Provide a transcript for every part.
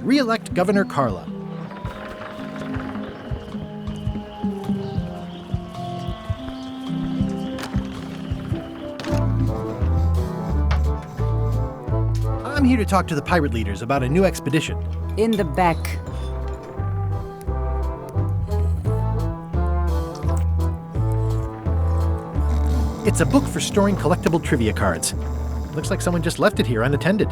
Re-elect Governor Carla. I'm here to talk to the pirate leaders about a new expedition. In the back. It's a book for storing collectible trivia cards. Looks like someone just left it here unattended.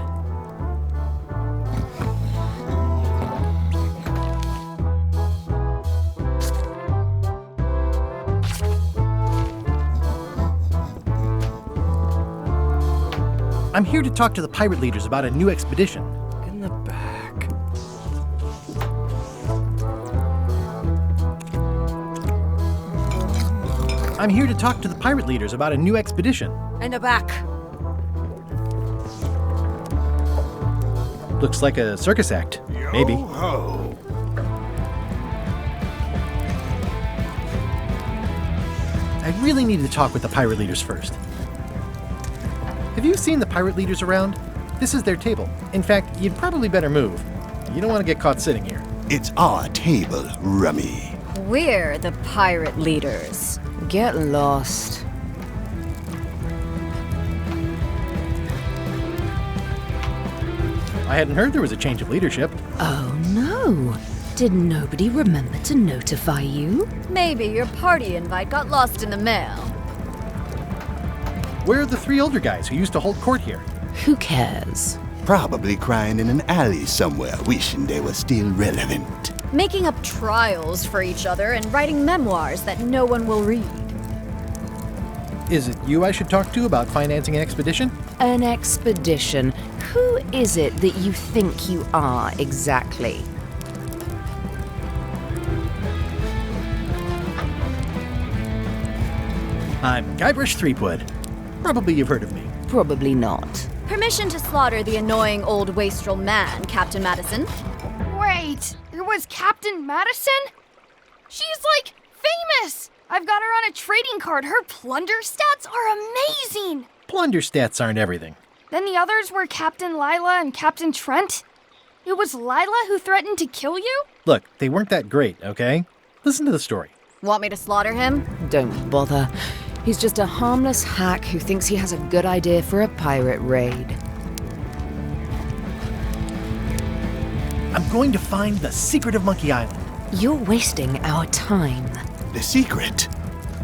I'm here to talk to the pirate leaders about a new expedition. In the back. I'm here to talk to the pirate leaders about a new expedition. In the back. Looks like a circus act. Maybe. Yo-ho. I really need to talk with the pirate leaders first. Have you seen the pirate leaders around? This is their table. In fact, you'd probably better move. You don't want to get caught sitting here. It's our table, Rummy. We're the pirate leaders. Get lost. I hadn't heard there was a change of leadership. Oh no. Did nobody remember to notify you? Maybe your party invite got lost in the mail. Where are the three older guys who used to hold court here? Who cares? Probably crying in an alley somewhere, wishing they were still relevant. Making up trials for each other and writing memoirs that no one will read. Is it you I should talk to about financing an expedition? An expedition. Who is it that you think you are exactly? I'm Guybrush Threepwood. Probably you've heard of me. Probably not. Permission to slaughter the annoying old wastrel man, Captain Madison. Wait, it was Captain Madison? She's like famous! I've got her on a trading card. Her plunder stats are amazing! Plunder stats aren't everything. Then the others were Captain Lila and Captain Trent. It was Lila who threatened to kill you? Look, they weren't that great, okay? Listen to the story. Want me to slaughter him? Don't bother. He's just a harmless hack who thinks he has a good idea for a pirate raid. I'm going to find the secret of Monkey Island. You're wasting our time. The secret?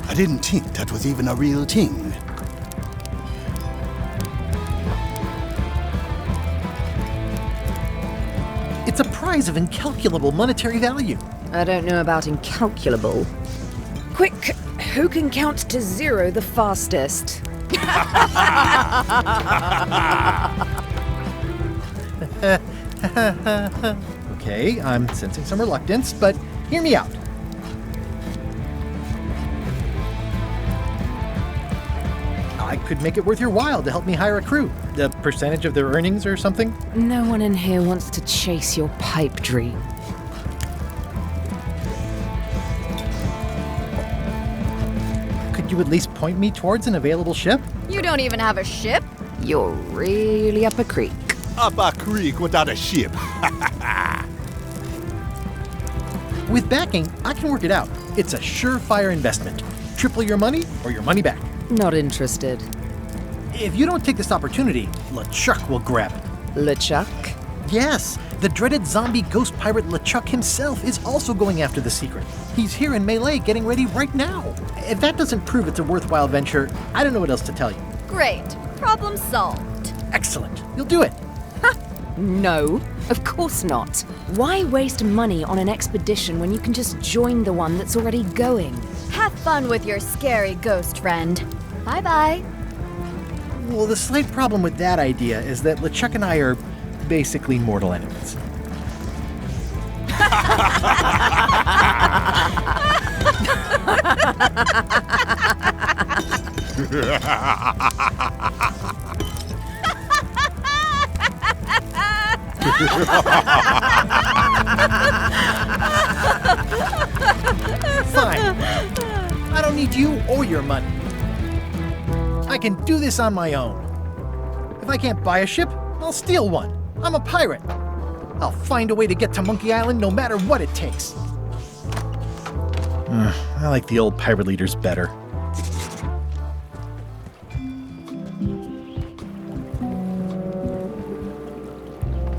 I didn't think that was even a real thing. It's a prize of incalculable monetary value. I don't know about incalculable. Quick, who can count to 0 the fastest? Okay, I'm sensing some reluctance, but hear me out. I could make it worth your while to help me hire a crew. A percentage of their earnings or something? No one in here wants to chase your pipe dream. Could you at least point me towards an available ship? You don't even have a ship? You're really up a creek. Up a creek without a ship. With backing, I can work it out. It's a surefire investment. Triple your money or your money back. Not interested. If you don't take this opportunity, LeChuck will grab it. LeChuck? Yes, the dreaded zombie ghost pirate LeChuck himself is also going after the secret. He's here in Melee getting ready right now. If that doesn't prove it's a worthwhile venture, I don't know what else to tell you. Great. Problem solved. Excellent. You'll do it. No, of course not. Why waste money on an expedition when you can just join the one that's already going? Have fun with your scary ghost friend. Bye-bye. Well, the slight problem with that idea is that LeChuck and I are basically mortal enemies. Fine. don't need you or your money. I can do this on my own. If I can't buy a ship, I'll steal one. I'm a pirate. I'll find a way to get to Monkey Island no matter what it takes. I like the old pirate leaders better.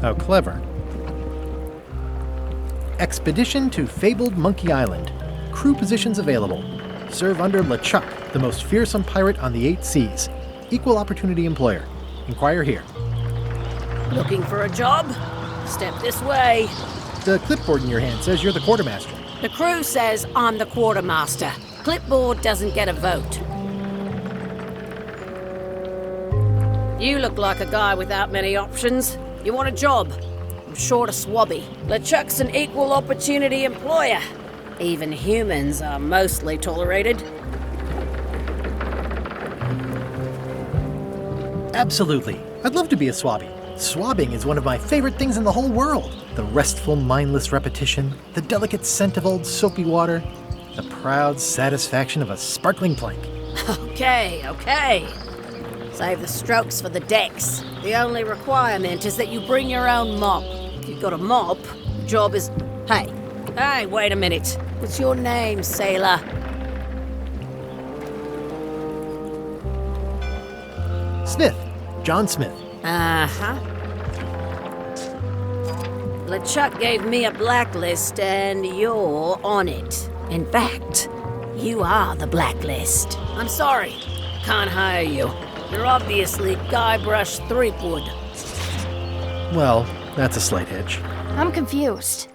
How clever. Expedition to fabled Monkey Island. Crew positions available. Serve under LeChuck, the most fearsome pirate on the 8 seas. Equal opportunity employer. Inquire here. Looking for a job? Step this way. The clipboard in your hand says you're the quartermaster. The crew says I'm the quartermaster. Clipboard doesn't get a vote. You look like a guy without many options. You want a job? I'm short a swabby. LeChuck's an equal opportunity employer. Even humans are mostly tolerated. Absolutely. I'd love to be a swabby. Swabbing is one of my favorite things in the whole world. The restful, mindless repetition, the delicate scent of old soapy water, the proud satisfaction of a sparkling plank. Okay. Save the strokes for the decks. The only requirement is that you bring your own mop. If you've got a mop, the job is... Hey, wait a minute. What's your name, sailor? Smith. John Smith. Uh-huh. LeChuck gave me a blacklist, and you're on it. In fact, you are the blacklist. I'm sorry. Can't hire you. You're obviously Guybrush Threepwood. Well, that's a slight hitch. I'm confused.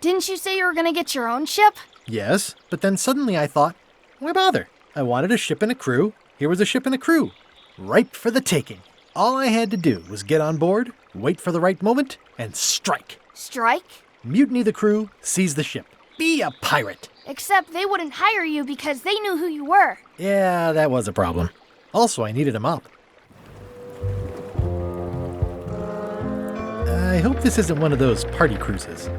Didn't you say you were gonna get your own ship? Yes, but then suddenly I thought, why bother? I wanted a ship and a crew. Here was a ship and a crew. Ripe for the taking. All I had to do was get on board, wait for the right moment, and strike. Strike? Mutiny the crew, seize the ship. Be a pirate. Except they wouldn't hire you because they knew who you were. Yeah, that was a problem. Also, I needed a mop. I hope this isn't one of those party cruises.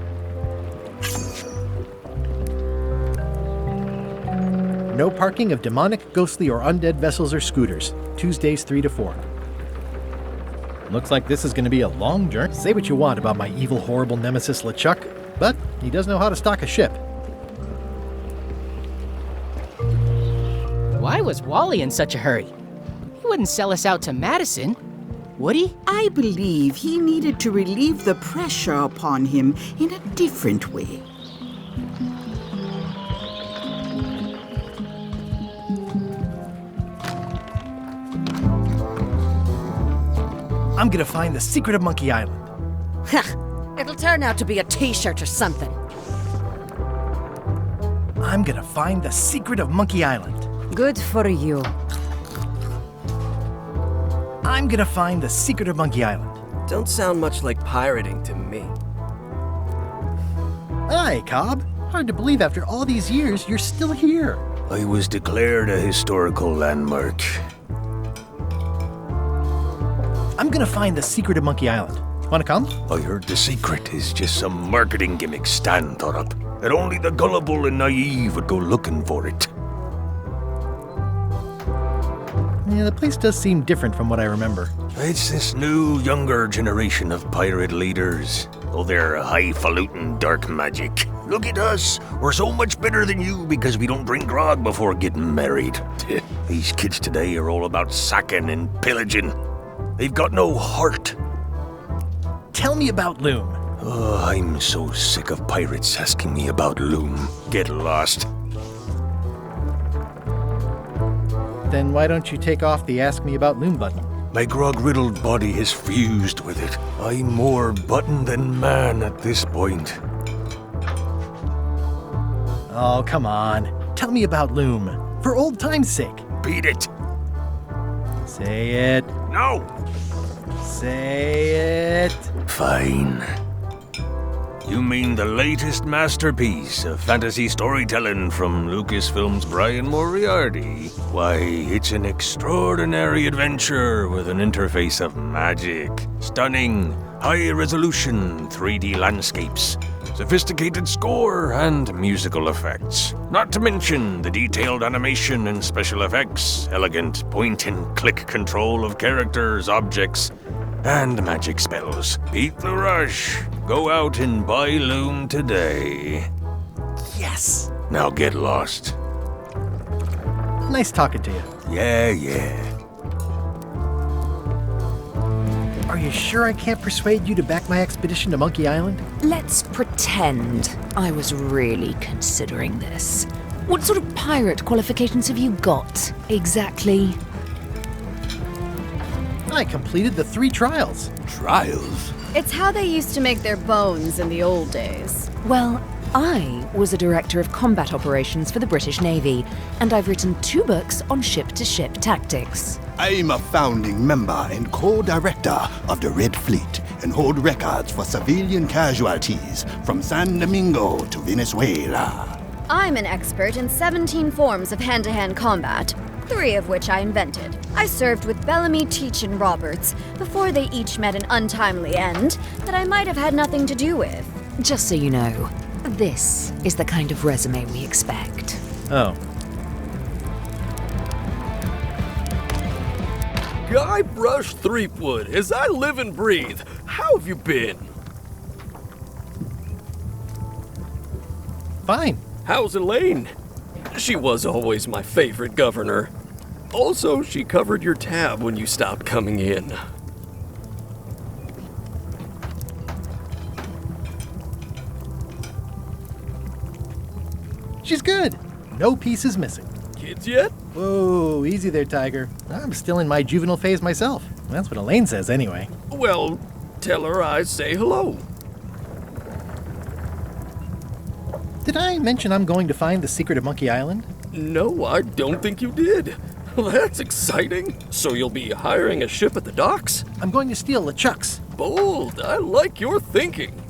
No parking of demonic, ghostly, or undead vessels or scooters. Tuesdays 3 to 4. Looks like this is going to be a long journey. Say what you want about my evil, horrible nemesis LeChuck, but he does know how to stock a ship. Why was Wally in such a hurry? He wouldn't sell us out to Madison, would he? I believe he needed to relieve the pressure upon him in a different way. I'm gonna find the secret of Monkey Island. It'll turn out to be a t-shirt or something. I'm gonna find the secret of Monkey Island. Good for you. I'm gonna find the secret of Monkey Island. Don't sound much like pirating to me. Hi, Cobb. Hard to believe after all these years you're still here. I was declared a historical landmark. I'm gonna find the secret of Monkey Island. Wanna come? I heard the secret is just some marketing gimmick Stan thought up, that only the gullible and naive would go looking for it. Yeah, the place does seem different from what I remember. It's this new, younger generation of pirate leaders. Oh, they're highfalutin dark magic. Look at us. We're so much better than you because we don't drink grog before getting married. These kids today are all about sacking and pillaging. They've got no heart. Tell me about Loom. Oh, I'm so sick of pirates asking me about Loom. Get lost. Then why don't you take off the Ask Me About Loom button? My grog-riddled body has fused with it. I'm more button than man at this point. Oh, come on. Tell me about Loom. For old time's sake. Beat it. Say it. No. Say it. Fine. You mean the latest masterpiece of fantasy storytelling from Lucasfilm's Brian Moriarty? Why, it's an extraordinary adventure with an interface of magic, stunning, high-resolution 3D landscapes, sophisticated score, and musical effects. Not to mention the detailed animation and special effects, elegant point-and-click control of characters, objects, and magic spells. Beat the rush. Go out and buy Loom today. Yes! Now get lost. Nice talking to you. Yeah. Are you sure I can't persuade you to back my expedition to Monkey Island? Let's pretend I was really considering this. What sort of pirate qualifications have you got, exactly? I completed the 3 trials. Trials? It's how they used to make their bones in the old days. Well, I was a director of combat operations for the British Navy, and I've written 2 books on ship-to-ship tactics. I'm a founding member and co-director of the Red Fleet and hold records for civilian casualties from San Domingo to Venezuela. I'm an expert in 17 forms of hand-to-hand combat, 3 of which I invented. I served with Bellamy, Teach, and Roberts before they each met an untimely end that I might have had nothing to do with. Just so you know, this is the kind of resume we expect. Oh. Guybrush Threepwood, as I live and breathe. How have you been? Fine. How's Elaine? She was always my favorite governor. Also, she covered your tab when you stopped coming in. She's good. No pieces missing. Kids yet? Whoa, easy there, Tiger. I'm still in my juvenile phase myself. That's what Elaine says anyway. Well, tell her I say hello. Did I mention I'm going to find the secret of Monkey Island? No, I don't think you did. That's exciting. So you'll be hiring a ship at the docks? I'm going to steal LeChuck's. Bold. I like your thinking.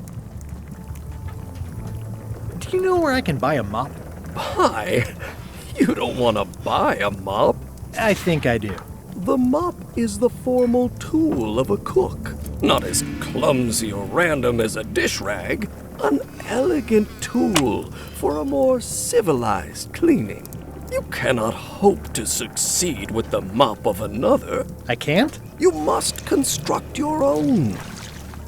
Do you know where I can buy a mop? Buy? You don't want to buy a mop. I think I do. The mop is the formal tool of a cook. Not as clumsy or random as a dish rag. An elegant tool for a more civilized cleaning. You cannot hope to succeed with the mop of another. I can't? You must construct your own.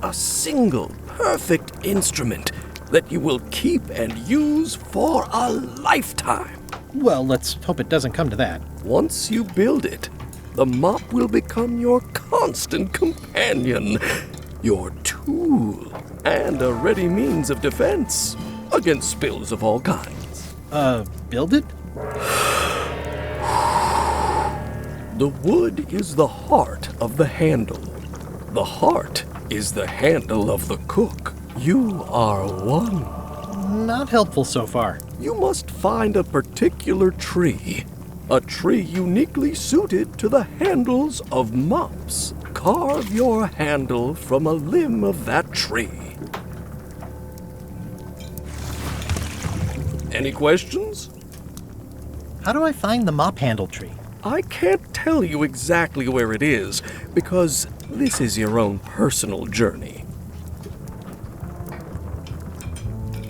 A single, perfect instrument that you will keep and use for a lifetime. Well, let's hope it doesn't come to that. Once you build it, the mop will become your constant companion, your tool, and a ready means of defense against spills of all kinds. Build it? The wood is the heart of the handle. The heart is the handle of the cook. You are one. Not helpful so far. You must find a particular tree. A tree uniquely suited to the handles of mops. Carve your handle from a limb of that tree. Any questions? How do I find the mop handle tree? I can't tell you exactly where it is, because this is your own personal journey.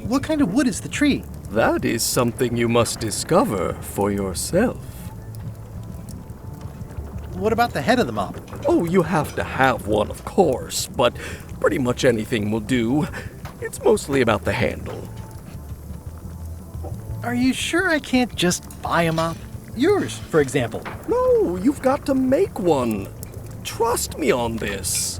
What kind of wood is the tree? That is something you must discover for yourself. What about the head of the mop? Oh, you have to have one, of course, but pretty much anything will do. It's mostly about the handle. Are you sure I can't just buy a mop? Yours, for example. No, you've got to make one. Trust me on this.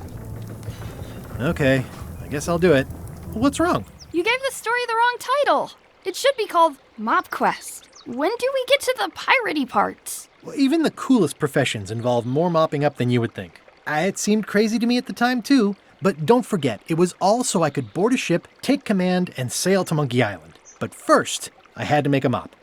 Okay, I guess I'll do it. What's wrong? You gave the story the wrong title. It should be called Mop Quest. When do we get to the piratey parts? Well, even the coolest professions involve more mopping up than you would think. It seemed crazy to me at the time, too. But don't forget, it was all so I could board a ship, take command, and sail to Monkey Island. But first, I had to make a mop.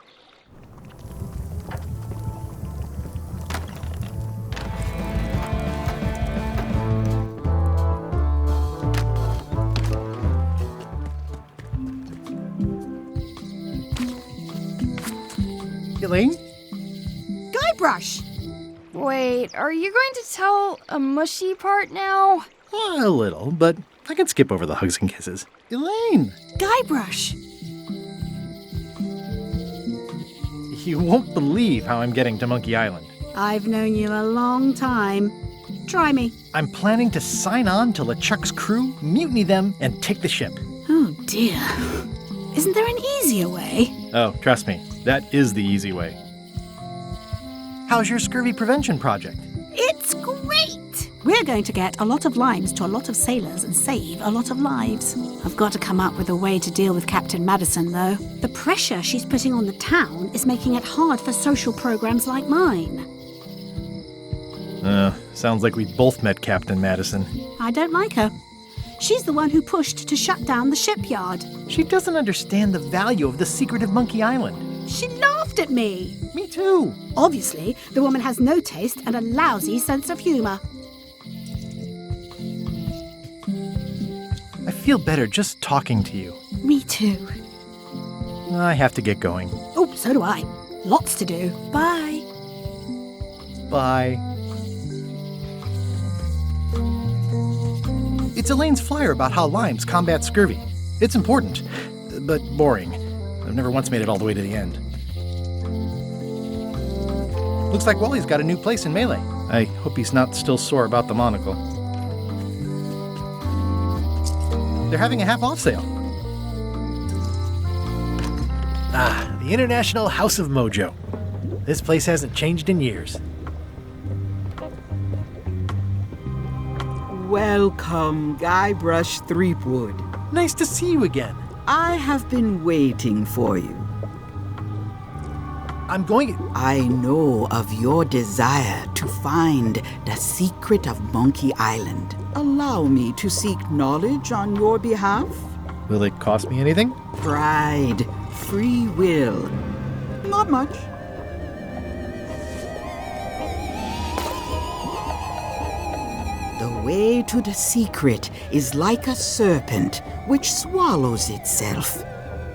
Elaine? Guybrush! Wait, are you going to tell a mushy part now? A little, but I can skip over the hugs and kisses. Elaine! Guybrush! You won't believe how I'm getting to Monkey Island. I've known you a long time. Try me. I'm planning to sign on to LeChuck's crew, mutiny them, and take the ship. Oh dear. Isn't there an easier way? Oh, trust me, that is the easy way. How's your scurvy prevention project? It's great! We're going to get a lot of limes to a lot of sailors and save a lot of lives. I've got to come up with a way to deal with Captain Madison, though. The pressure she's putting on the town is making it hard for social programs like mine. Sounds like we both met Captain Madison. I don't like her. She's the one who pushed to shut down the shipyard. She doesn't understand the value of the secret of Monkey Island. She laughed at me. Me too. Obviously, the woman has no taste and a lousy sense of humor. I feel better just talking to you. Me too. I have to get going. Oh, so do I. Lots to do. Bye. Bye. It's Elaine's flyer about how limes combat scurvy. It's important, but boring. I've never once made it all the way to the end. Looks like Wally's got a new place in Melee. I hope he's not still sore about the monocle. They're having a half-off sale. The International House of Mojo. This place hasn't changed in years. Welcome, Guybrush Threepwood. Nice to see you again. I have been waiting for you. I know of your desire to find the secret of Monkey Island. Allow me to seek knowledge on your behalf. Will it cost me anything? Pride, free will. Not much. The way to the secret is like a serpent which swallows itself.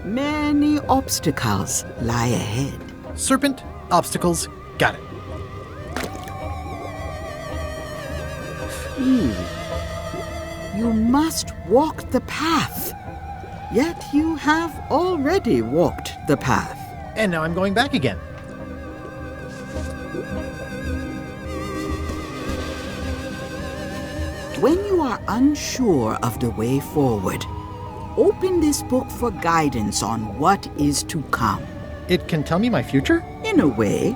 Many obstacles lie ahead. Serpent, obstacles, got it. You must walk the path. Yet you have already walked the path. And now I'm going back again. When you are unsure of the way forward, open this book for guidance on what is to come. It can tell me my future? In a way,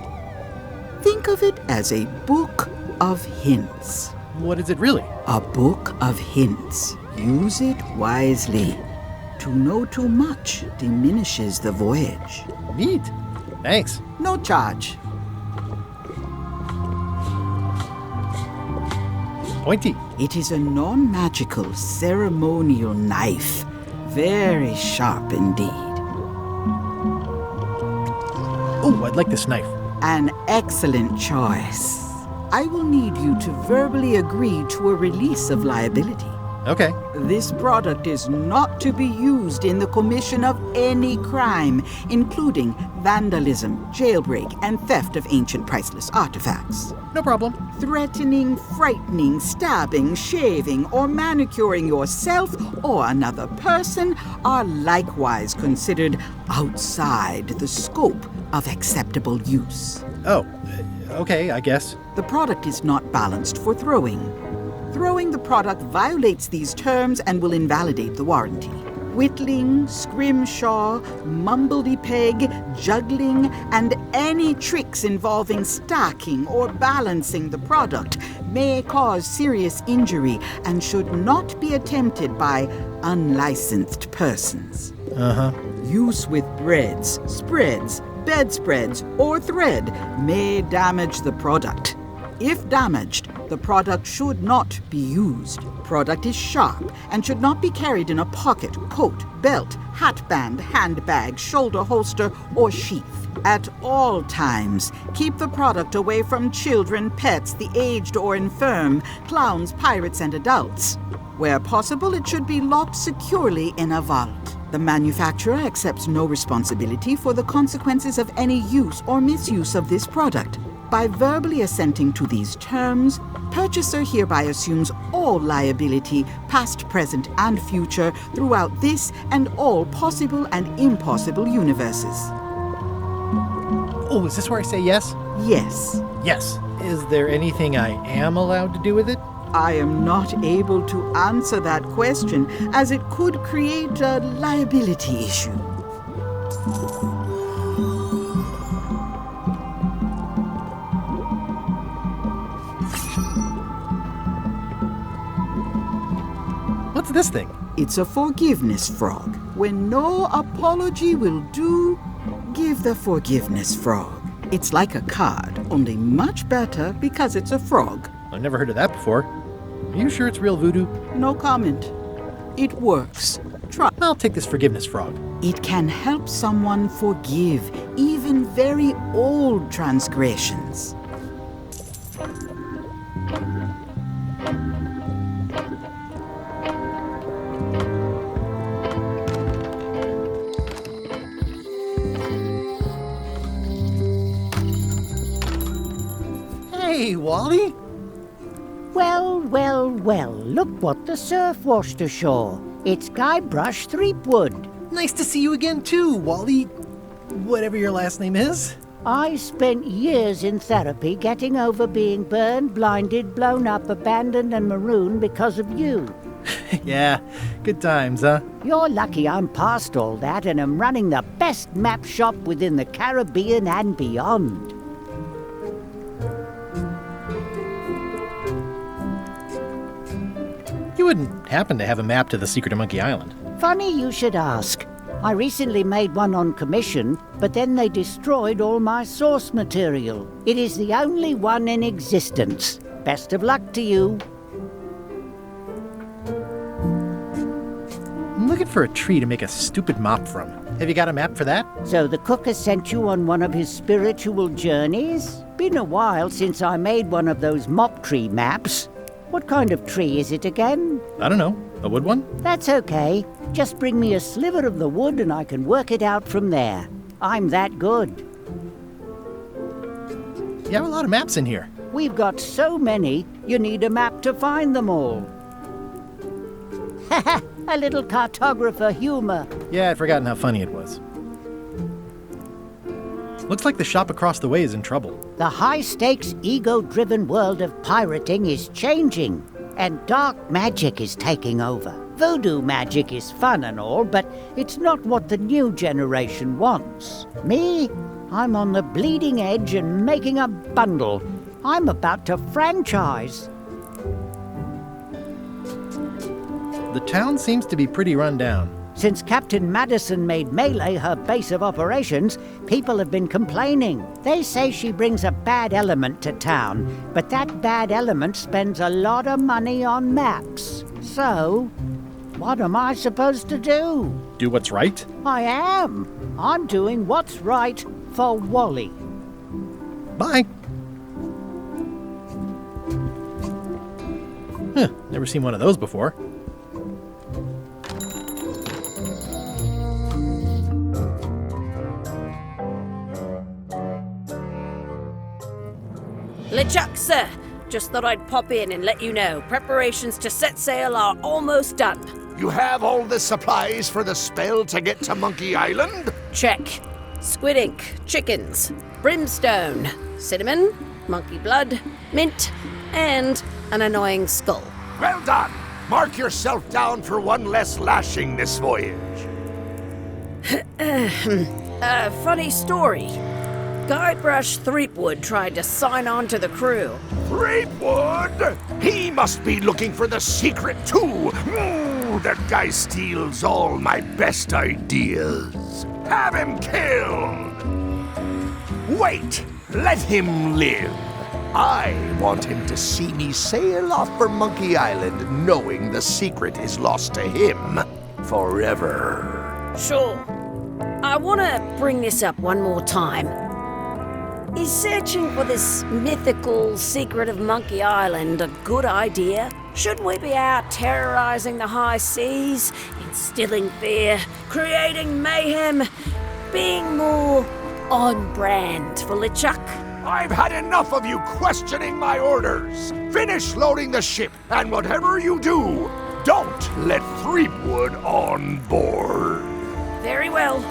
think of it as a book of hints. What is it really? A book of hints. Use it wisely. To know too much diminishes the voyage. Neat. Thanks. No charge. Pointy. It is a non-magical ceremonial knife. Very sharp indeed. Oh, I'd like this knife. An excellent choice. I will need you to verbally agree to a release of liability. Okay. This product is not to be used in the commission of any crime, including vandalism, jailbreak, and theft of ancient priceless artifacts. No problem. Threatening, frightening, stabbing, shaving, or manicuring yourself or another person are likewise considered outside the scope of acceptable use. Oh, okay, I guess. The product is not balanced for throwing. Throwing the product violates these terms and will invalidate the warranty. Whittling, scrimshaw, mumbledy-peg, juggling, and any tricks involving stacking or balancing the product may cause serious injury and should not be attempted by unlicensed persons. Use with breads, spreads, bedspreads, or thread may damage the product. If damaged, the product should not be used. Product is sharp and should not be carried in a pocket, coat, belt, hatband, handbag, shoulder holster, or sheath. At all times, keep the product away from children, pets, the aged or infirm, clowns, pirates, and adults. Where possible, it should be locked securely in a vault. The manufacturer accepts no responsibility for the consequences of any use or misuse of this product. By verbally assenting to these terms, purchaser hereby assumes all liability, past, present, and future, throughout this and all possible and impossible universes. Oh, is this where I say yes? Yes. Yes. Is there anything I am allowed to do with it? I am not able to answer that question, as it could create a liability issue. What's this thing? It's a forgiveness frog. When no apology will do, give the forgiveness frog. It's like a card, only much better because it's a frog. I've never heard of that before. Are you sure it's real voodoo? No comment. It works. Try. I'll take this forgiveness frog. It can help someone forgive even very old transgressions. Hey, Wally! Well, well, well, look what the surf washed ashore. It's Guybrush Threepwood. Nice to see you again too, Wally. Whatever your last name is. I spent years in therapy getting over being burned, blinded, blown up, abandoned and marooned because of you. Yeah, good times, huh? You're lucky I'm past all that and am running the best map shop within the Caribbean and beyond. You wouldn't happen to have a map to the secret of Monkey Island. Funny you should ask. I recently made one on commission, but then they destroyed all my source material. It is the only one in existence. Best of luck to you. I'm looking for a tree to make a stupid mop from. Have you got a map for that? So the cook has sent you on one of his spiritual journeys? Been a while since I made one of those mop tree maps. What kind of tree is it again? I don't know. A wood one? That's okay. Just bring me a sliver of the wood and I can work it out from there. I'm that good. You have a lot of maps in here. We've got so many, you need a map to find them all. Haha, a little cartographer humor. Yeah, I'd forgotten how funny it was. Looks like the shop across the way is in trouble. The high-stakes, ego-driven world of pirating is changing, and dark magic is taking over. Voodoo magic is fun and all, but it's not what the new generation wants. Me? I'm on the bleeding edge and making a bundle. I'm about to franchise. The town seems to be pretty run down. Since Captain Madison made Melee her base of operations, people have been complaining. They say she brings a bad element to town, but that bad element spends a lot of money on maps. So, what am I supposed to do? Do what's right? I am. I'm doing what's right for Wally. Bye. Huh, never seen one of those before. LeChuck, sir. Just thought I'd pop in and let you know. Preparations to set sail are almost done. You have all the supplies for the spell to get to Monkey Island? Check. Squid ink, chickens, brimstone, cinnamon, monkey blood, mint, and an annoying skull. Well done! Mark yourself down for one less lashing this voyage. Funny story. Guybrush Threepwood tried to sign on to the crew. Threepwood? He must be looking for the secret too. That guy steals all my best ideas. Have him killed! Wait! Let him live! I want him to see me sail off for Monkey Island knowing the secret is lost to him forever. Sure. I want to bring this up one more time. Is searching for this mythical secret of Monkey Island a good idea? Shouldn't we be out terrorizing the high seas, instilling fear, creating mayhem, being more on brand for LeChuck? I've had enough of you questioning my orders. Finish loading the ship, and whatever you do, don't let Threepwood on board. Very well.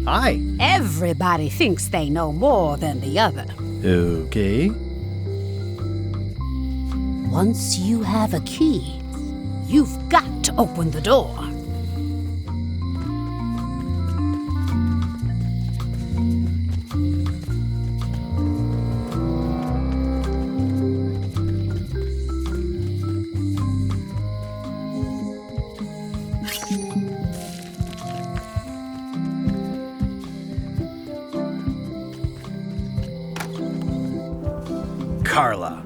Hi. Everybody thinks they know more than the other. Okay. Once you have a key, you've got to open the door. Carla.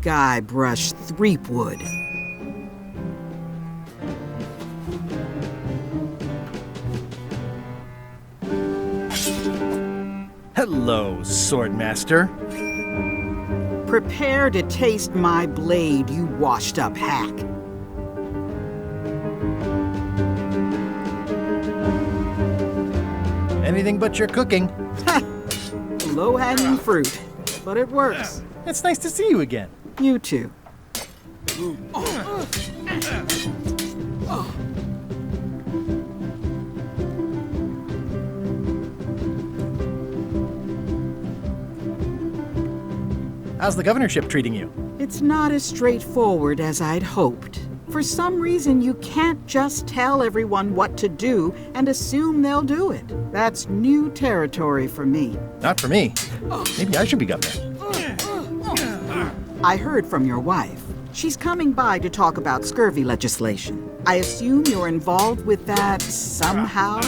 Guybrush Threepwood. Hello, Swordmaster. Prepare to taste my blade, you washed-up hack. Anything but your cooking. Low-hanging fruit, but it works. It's nice to see you again. You too. How's the governorship treating you? It's not as straightforward as I'd hoped. For some reason, you can't just tell everyone what to do and assume they'll do it. That's new territory for me. Not for me. Maybe I should be governor. I heard from your wife. She's coming by to talk about scurvy legislation. I assume you're involved with that somehow?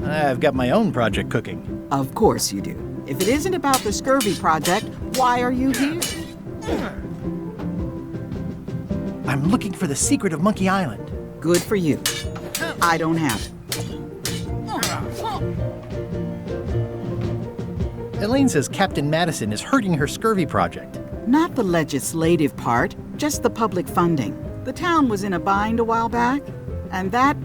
I've got my own project cooking. Of course you do. If it isn't about the scurvy project, why are you here? I'm looking for the secret of Monkey Island. Good for you. I don't have it. Elaine says Captain Madison is hurting her scurvy project. Not the legislative part, just the public funding. The town was in a bind a while back, and that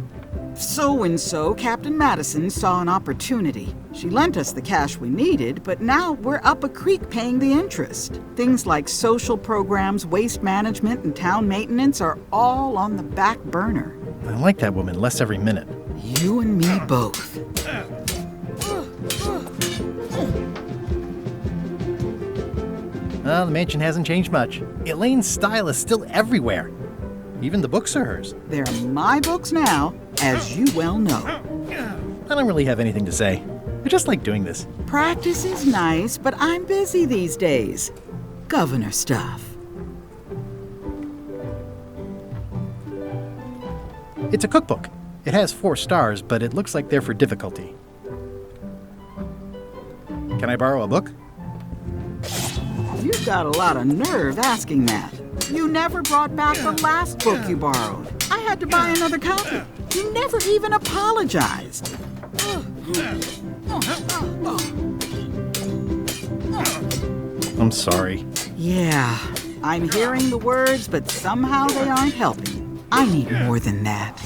so-and-so, Captain Madison, saw an opportunity. She lent us the cash we needed, but now we're up a creek paying the interest. Things like social programs, waste management, and town maintenance are all on the back burner. I like that woman less every minute. You and me both. Well, the mansion hasn't changed much. Elaine's style is still everywhere. Even the books are hers. They're my books now, as you well know. I don't really have anything to say. I just like doing this. Practice is nice, but I'm busy these days. Governor stuff. It's a cookbook. It has 4 stars, but it looks like they're for difficulty. Can I borrow a book? You've got a lot of nerve asking that. You never brought back the last book you borrowed. I had to buy another copy. You never even apologized. I'm sorry. Yeah, I'm hearing the words, but somehow they aren't helping. I need more than that.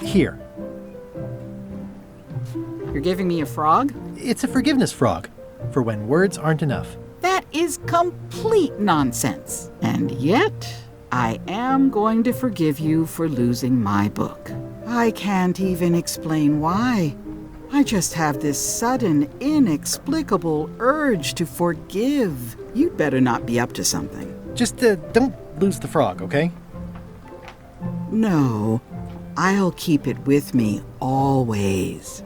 Here. You're giving me a frog? It's a forgiveness frog, for when words aren't enough. That is complete nonsense. And yet, I am going to forgive you for losing my book. I can't even explain why. I just have this sudden, inexplicable urge to forgive. You'd better not be up to something. Just don't lose the frog, okay? No, I'll keep it with me always.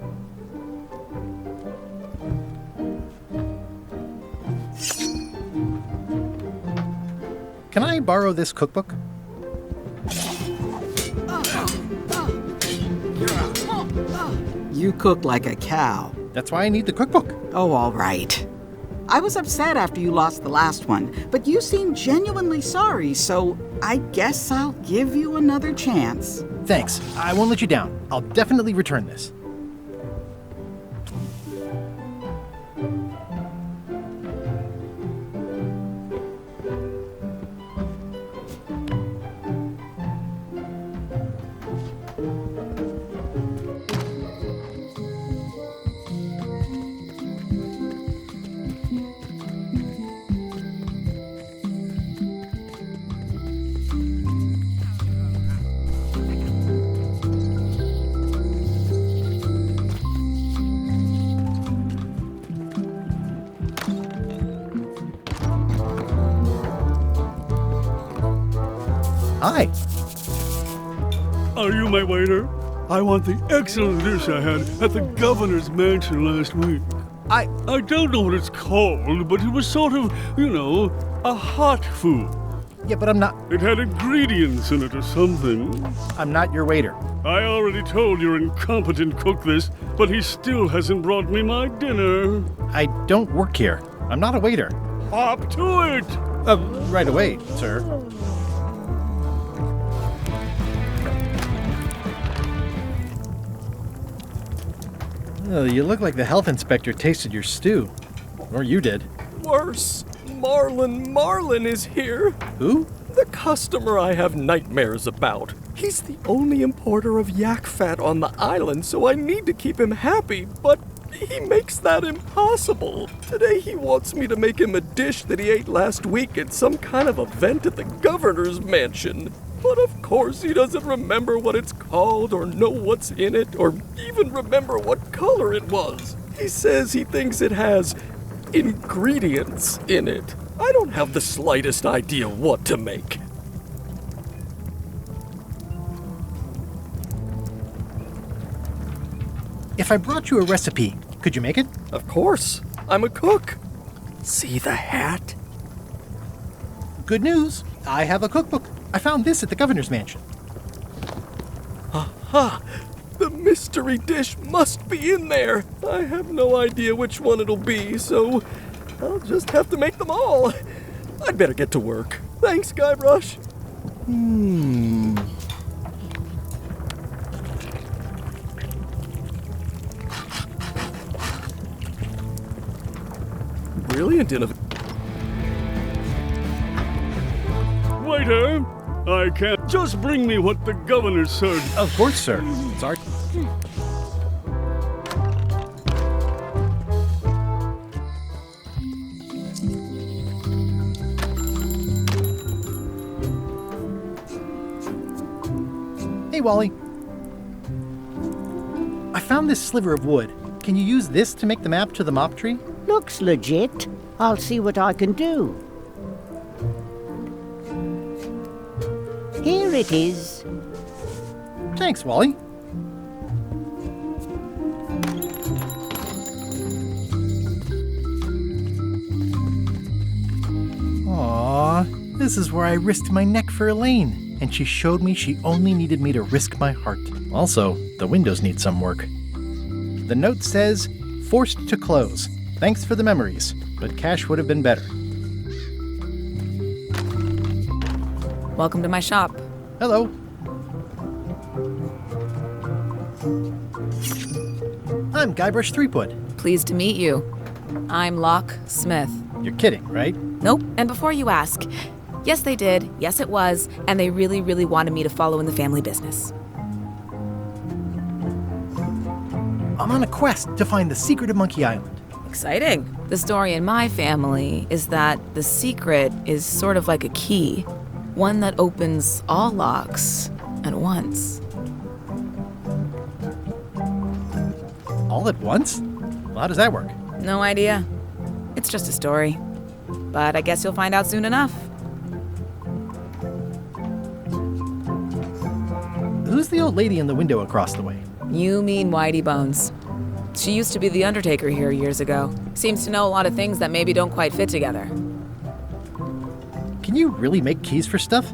Can I borrow this cookbook? You cook like a cow. That's why I need the cookbook. Oh, all right. I was upset after you lost the last one, but you seemed genuinely sorry, so I guess I'll give you another chance. Thanks. I won't let you down. I'll definitely return this. Hi. Are you my waiter? I want the excellent dish I had at the governor's mansion last week. I don't know what it's called, but it was sort of, a hot food. Yeah, but I'm not... It had ingredients in it or something. I'm not your waiter. I already told your incompetent cook this, but he still hasn't brought me my dinner. I don't work here. I'm not a waiter. Hop to it! Right away, sir. Oh, you look like the health inspector tasted your stew. Or you did. Worse. Marlin is here. Who? The customer I have nightmares about. He's the only importer of yak fat on the island, so I need to keep him happy, but he makes that impossible. Today he wants me to make him a dish that he ate last week at some kind of event at the governor's mansion. But of course he doesn't remember what it's called or know what's in it or even remember what color it was. He says he thinks it has ingredients in it. I don't have the slightest idea what to make. If I brought you a recipe, could you make it? Of course. I'm a cook. See the hat? Good news. I have a cookbook. I found this at the governor's mansion. Aha! The mystery dish must be in there. I have no idea which one it'll be, so I'll just have to make them all. I'd better get to work. Thanks, Guybrush. Brilliant innovation. Waiter, I can't. Just bring me what the governor served. Of course, sir. Sorry. Hey, Wally. I found this sliver of wood. Can you use this to make the map to the mop tree? Looks legit. I'll see what I can do. Here it is. Thanks, Wally. Aww, this is where I risked my neck for Elaine, and she showed me she only needed me to risk my heart. Also, the windows need some work. The note says, "Forced to close. Thanks for the memories, but cash would have been better." Welcome to my shop. Hello. I'm Guybrush Threepwood. Pleased to meet you. I'm Locke Smith. You're kidding, right? Nope. And before you ask, yes, they did. Yes, it was. And they really, really wanted me to follow in the family business. I'm on a quest to find the secret of Monkey Island. Exciting. The story in my family is that the secret is sort of like a key, one that opens all locks at once. All at once? Well, how does that work? No idea. It's just a story. but I guess you'll find out soon enough. Who's the old lady in the window across the way? You mean Whitey Bones. She used to be the undertaker here years ago. Seems to know a lot of things that maybe don't quite fit together. Can you really make keys for stuff?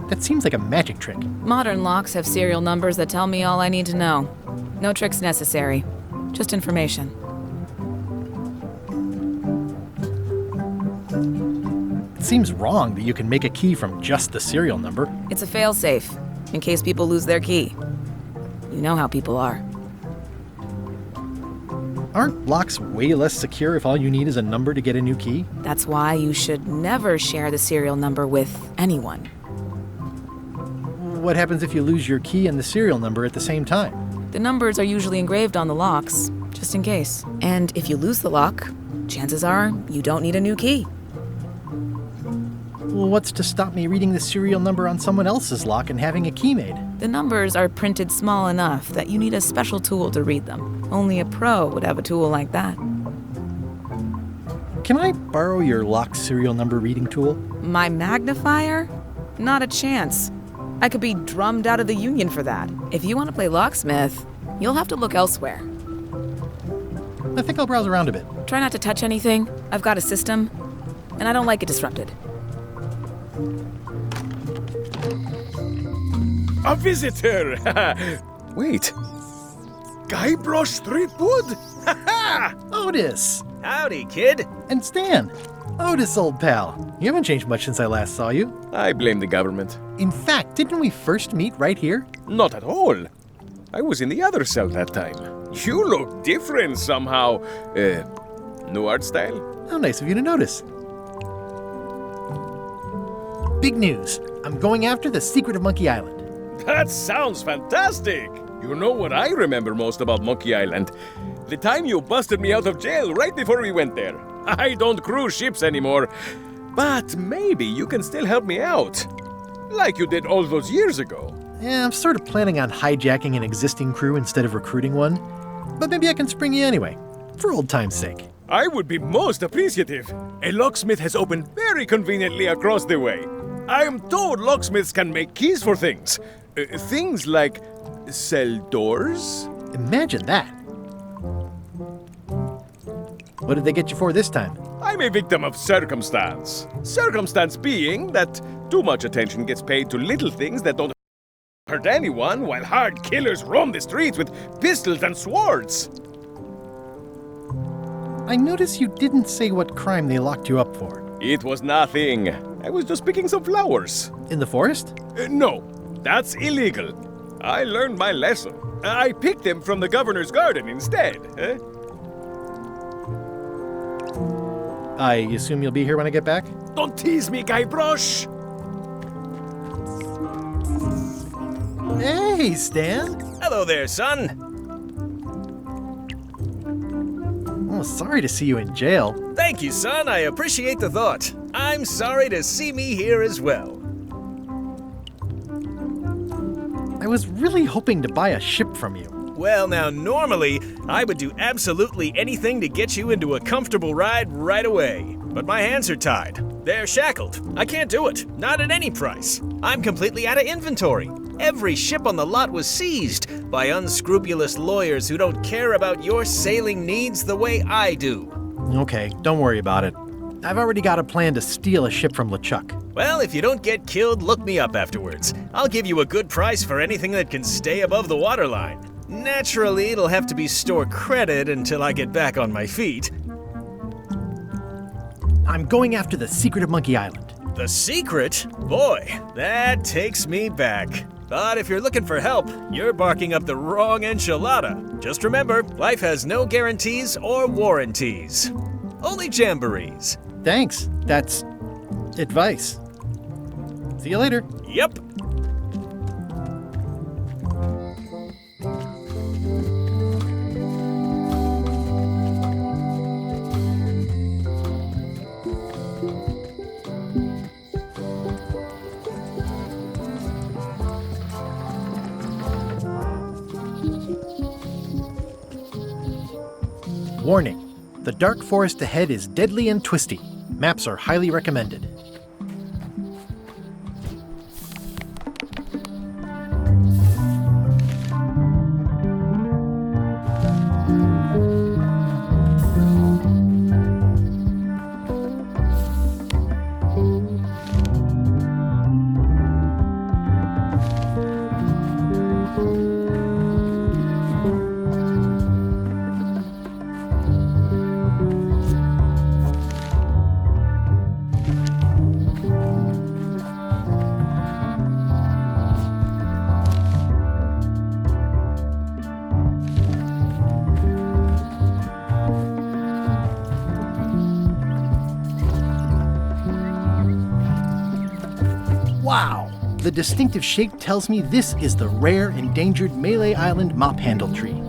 That seems like a magic trick. Modern locks have serial numbers that tell me all I need to know. No tricks necessary. Just information. It seems wrong that you can make a key from just the serial number. It's a fail-safe, in case people lose their key. You know how people are. Aren't locks way less secure if all you need is a number to get a new key? That's why you should never share the serial number with anyone. What happens if you lose your key and the serial number at the same time? The numbers are usually engraved on the locks, just in case. And if you lose the lock, chances are you don't need a new key. Well, what's to stop me reading the serial number on someone else's lock and having a key made? The numbers are printed small enough that you need a special tool to read them. Only a pro would have a tool like that. Can I borrow your lock serial number reading tool? My magnifier? Not a chance. I could be drummed out of the union for that. If you want to play locksmith, you'll have to look elsewhere. I think I'll browse around a bit. Try not to touch anything. I've got a system, and I don't like it disrupted. A visitor! Wait. Guybrush Threepwood? Otis! Howdy, kid. And Stan. Otis, old pal. You haven't changed much since I last saw you. I blame the government. In fact, didn't we first meet right here? Not at all. I was in the other cell that time. You look different somehow. New art style? How nice of you to notice. Big news. I'm going after the secret of Monkey Island. That sounds fantastic! You know what I remember most about Monkey Island? The time you busted me out of jail right before we went there. I don't cruise ships anymore, but maybe you can still help me out. Like you did all those years ago. Yeah, I'm sort of planning on hijacking an existing crew instead of recruiting one. But maybe I can spring you anyway, for old time's sake. I would be most appreciative. A locksmith has opened very conveniently across the way. I am told locksmiths can make keys for things. Things like cell doors? Imagine that. What did they get you for this time? I'm a victim of circumstance. Circumstance being that too much attention gets paid to little things that don't hurt anyone, while hard killers roam the streets with pistols and swords. I notice you didn't say what crime they locked you up for. It was nothing. I was just picking some flowers. In the forest? No, that's illegal. I learned my lesson. I picked them from the governor's garden instead. I assume you'll be here when I get back? Don't tease me, Guybrush! Hey, Stan! Hello there, son. Oh, sorry to see you in jail. Thank you, son. I appreciate the thought. I'm sorry to see me here as well. I was really hoping to buy a ship from you. Well, now, normally, I would do absolutely anything to get you into a comfortable ride right away. But my hands are tied. They're shackled. I can't do it. Not at any price. I'm completely out of inventory. Every ship on the lot was seized by unscrupulous lawyers who don't care about your sailing needs the way I do. Okay, don't worry about it. I've already got a plan to steal a ship from LeChuck. Well, if you don't get killed, look me up afterwards. I'll give you a good price for anything that can stay above the waterline. Naturally, it'll have to be store credit until I get back on my feet. I'm going after the secret of Monkey Island. The secret? Boy, that takes me back. But if you're looking for help, you're barking up the wrong enchilada. Just remember, life has no guarantees or warranties. Only jamborees. Thanks. That's advice. See you later. Yep. Warning. The dark forest ahead is deadly and twisty. Maps are highly recommended. Wow! The distinctive shape tells me this is the rare, endangered Malay Island mop handle tree.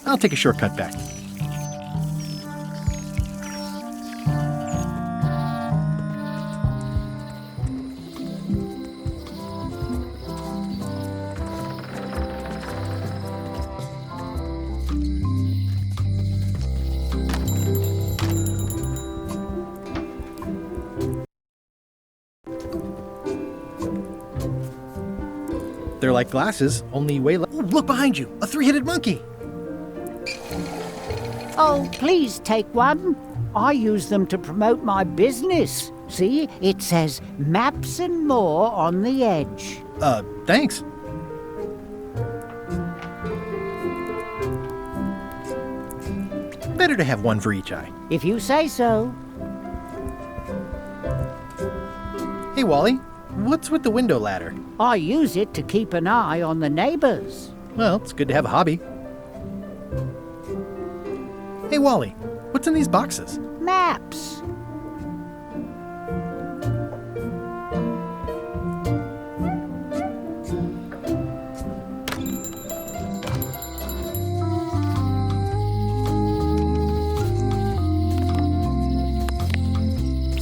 I'll take a shortcut back. They're like glasses, only way less. Oh, look behind you! A three-headed monkey! Oh, please take one. I use them to promote my business. See, it says Maps and More on the edge. Thanks. Better to have one for each eye. If you say so. Hey, Wally, what's with the window ladder? I use it to keep an eye on the neighbors. Well, it's good to have a hobby. Hey, Wally, what's in these boxes? Maps.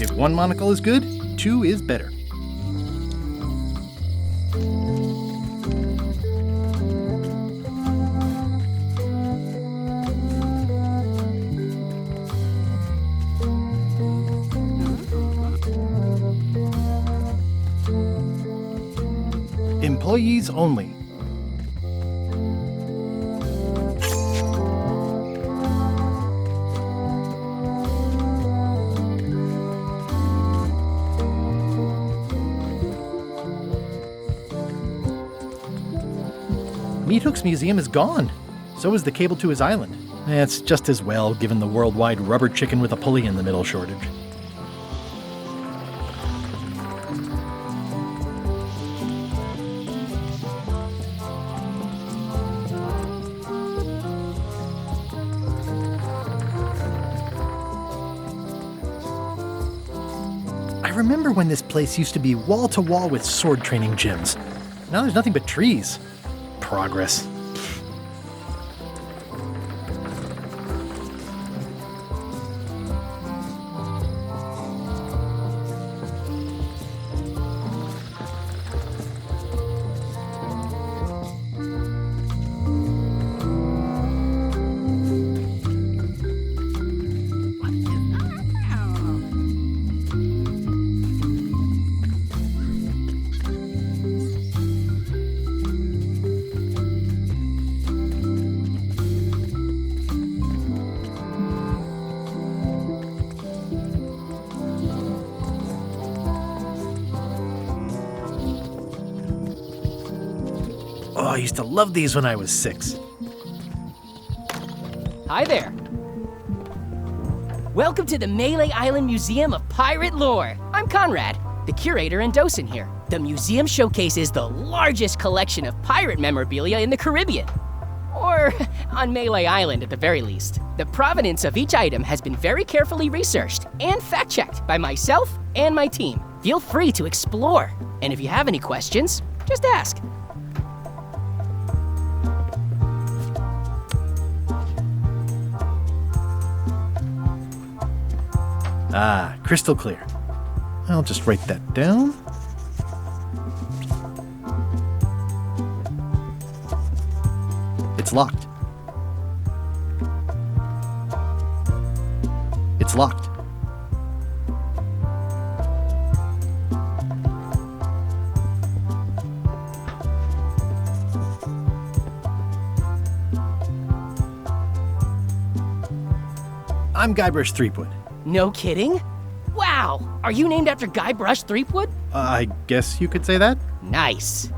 If one monocle is good, two is better. Employees only. Meat Hook's museum is gone. So is the cable to his island. It's just as well, given the worldwide rubber chicken with a pulley in the middle shortage. I remember when this place used to be wall-to-wall with sword training gyms. Now there's nothing but trees. Progress. Oh, I used to love these when I was 6. Hi there. Welcome to the Melee Island Museum of Pirate Lore. I'm Conrad, the curator and docent here. The museum showcases the largest collection of pirate memorabilia in the Caribbean. Or on Melee Island at the very least. The provenance of each item has been very carefully researched and fact-checked by myself and my team. Feel free to explore. And if you have any questions, just ask. Ah, crystal clear. I'll just write that down. It's locked. It's locked. I'm Guybrush Threepwood. No kidding? Wow! Are you named after Guybrush Threepwood? I guess you could say that. Nice.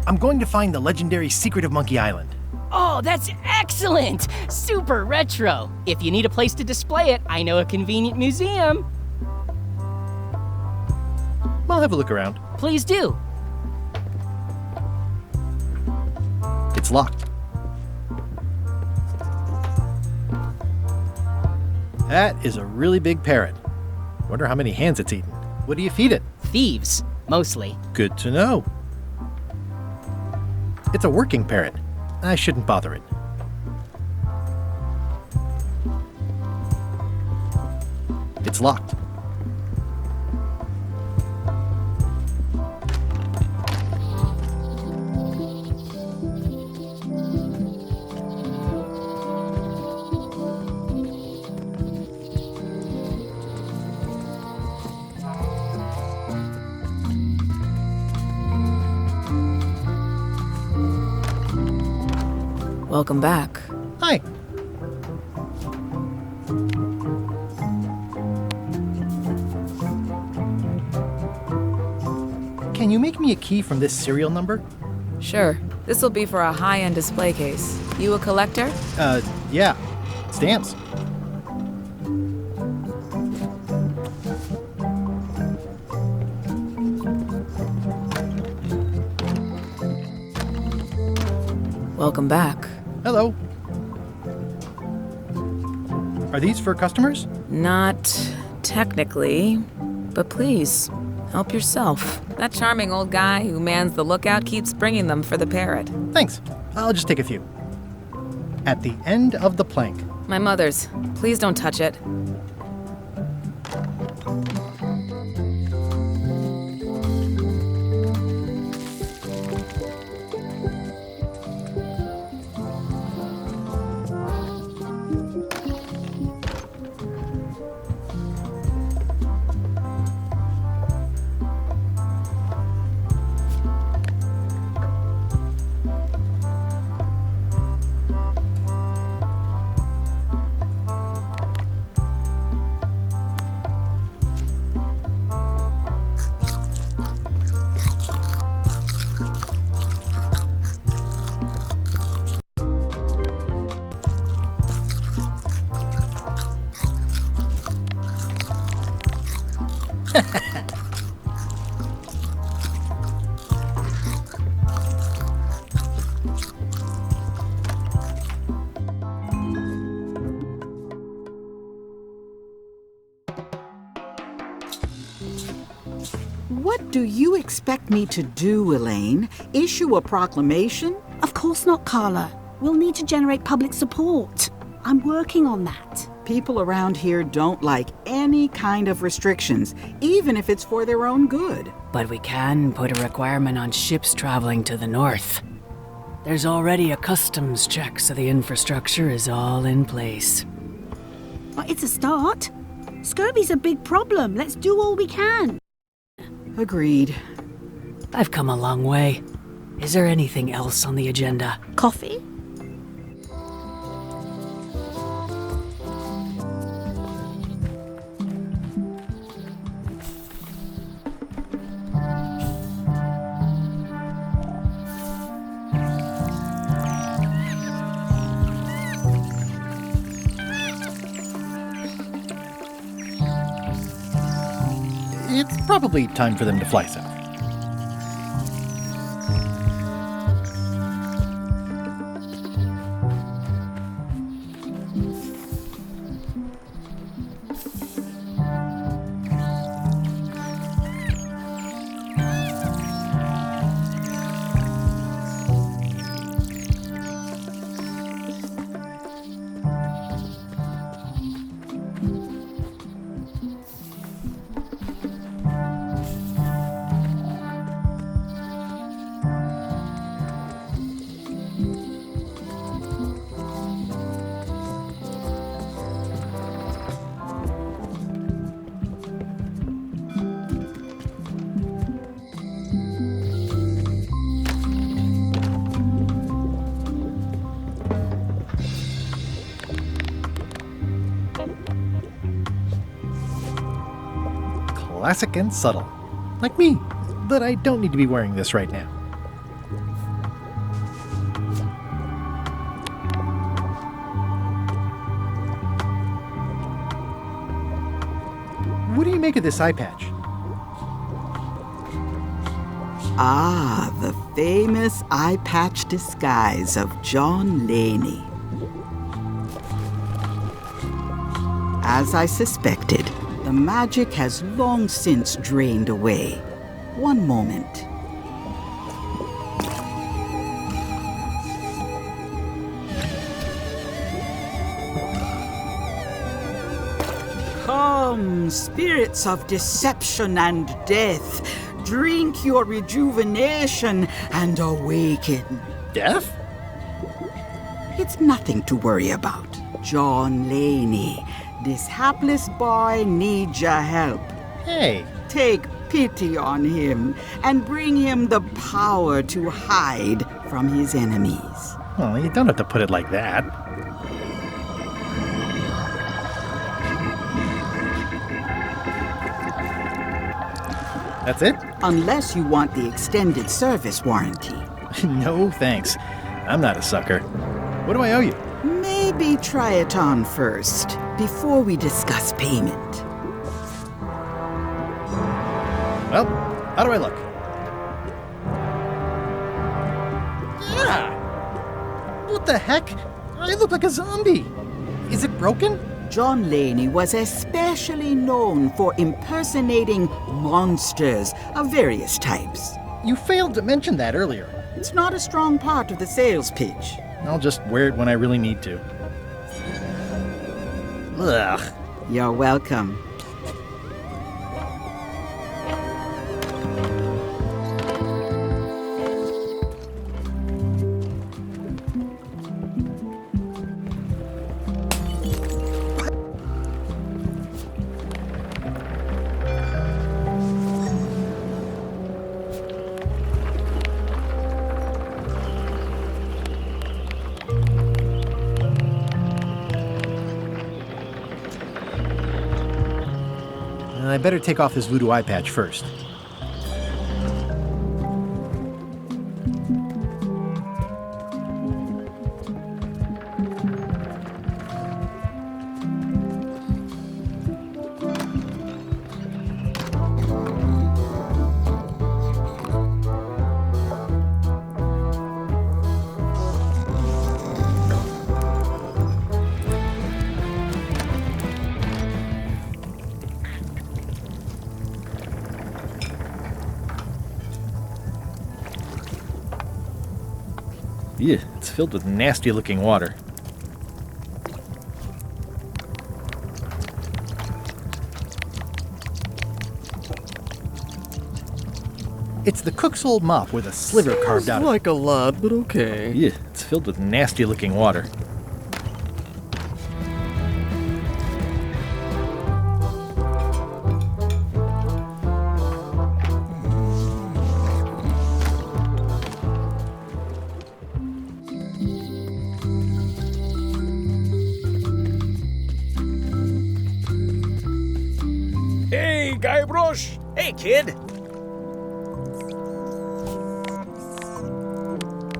I'm going to find the legendary secret of Monkey Island. Oh, that's excellent! Super retro. If you need a place to display it, I know a convenient museum. I'll have a look around. Please do. It's locked. That is a really big parrot. Wonder how many hands it's eaten. What do you feed it? Thieves, mostly. Good to know. It's a working parrot. I shouldn't bother it. It's locked. Welcome back. Hi. Can you make me a key from this serial number? Sure. This'll be for a high-end display case. You a collector? Yeah. Stamps. Welcome back. Hello. Are these for customers? Not technically, but please, help yourself. That charming old guy who mans the lookout keeps bringing them for the parrot. Thanks. I'll just take a few. At the end of the plank. My mother's. Please don't touch it. What do you expect me to do, Elaine? Issue a proclamation? Of course not, Carla. We'll need to generate public support. I'm working on that. People around here don't like any kind of restrictions, even if it's for their own good. But we can put a requirement on ships traveling to the north. There's already a customs check, so the infrastructure is all in place. But it's a start. Scurvy's a big problem. Let's do all we can. Agreed. I've come a long way. Is there anything else on the agenda? Coffee? It's probably time for them to fly south. Classic and subtle. Like me. But I don't need to be wearing this right now. What do you make of this eye patch? Ah, the famous eye patch disguise of John Laney. As I suspected, the magic has long since drained away. One moment. Come, spirits of deception and death, drink your rejuvenation and awaken. Death? It's nothing to worry about. John Laney, this hapless boy needs your help. Hey. Take pity on him and bring him the power to hide from his enemies. Well, you don't have to put it like that. That's it? Unless you want the extended service warranty. No, thanks. I'm not a sucker. What do I owe you? Maybe try it on first, before we discuss payment. Well, how do I look? Yeah! What the heck? I look like a zombie. Is it broken? John Laney was especially known for impersonating monsters of various types. You failed to mention that earlier. It's not a strong part of the sales pitch. I'll just wear it when I really need to. Ugh. You're welcome. I better take off this voodoo eye patch first. Yeah, it's filled with nasty-looking water. It's the cook's old mop with a sliver carved out of it. Like a lot, but okay. Yeah, it's filled with nasty-looking water. Hey, Guybrush! Hey, kid!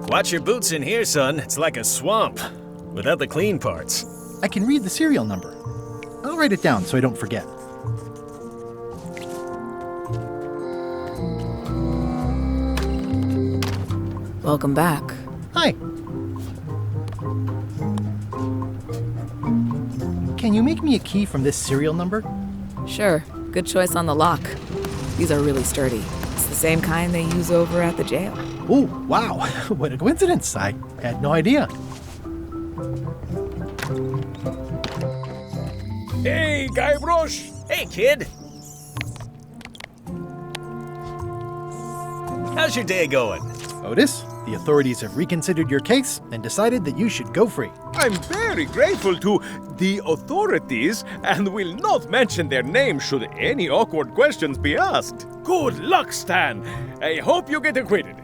Watch your boots in here, son. It's like a swamp, without the clean parts. I can read the serial number. I'll write it down so I don't forget. Welcome back. Hi. Can you make me a key from this serial number? Sure. Good choice on the lock. These are really sturdy. It's the same kind they use over at the jail. Oh, wow. What a coincidence. I had no idea. Hey, Guybrush! Hey, kid! How's your day going? Otis, the authorities have reconsidered your case and decided that you should go free. I'm very grateful to the authorities and will not mention their name should any awkward questions be asked. Good luck, Stan. I hope you get acquitted.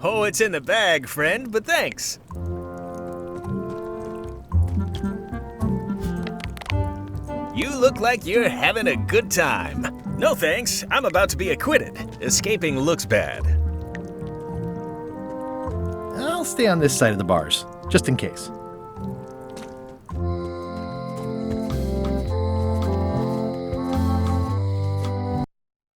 Oh, it's in the bag, friend, but thanks. You look like you're having a good time. No thanks, I'm about to be acquitted. Escaping looks bad. I'll stay on this side of the bars, just in case.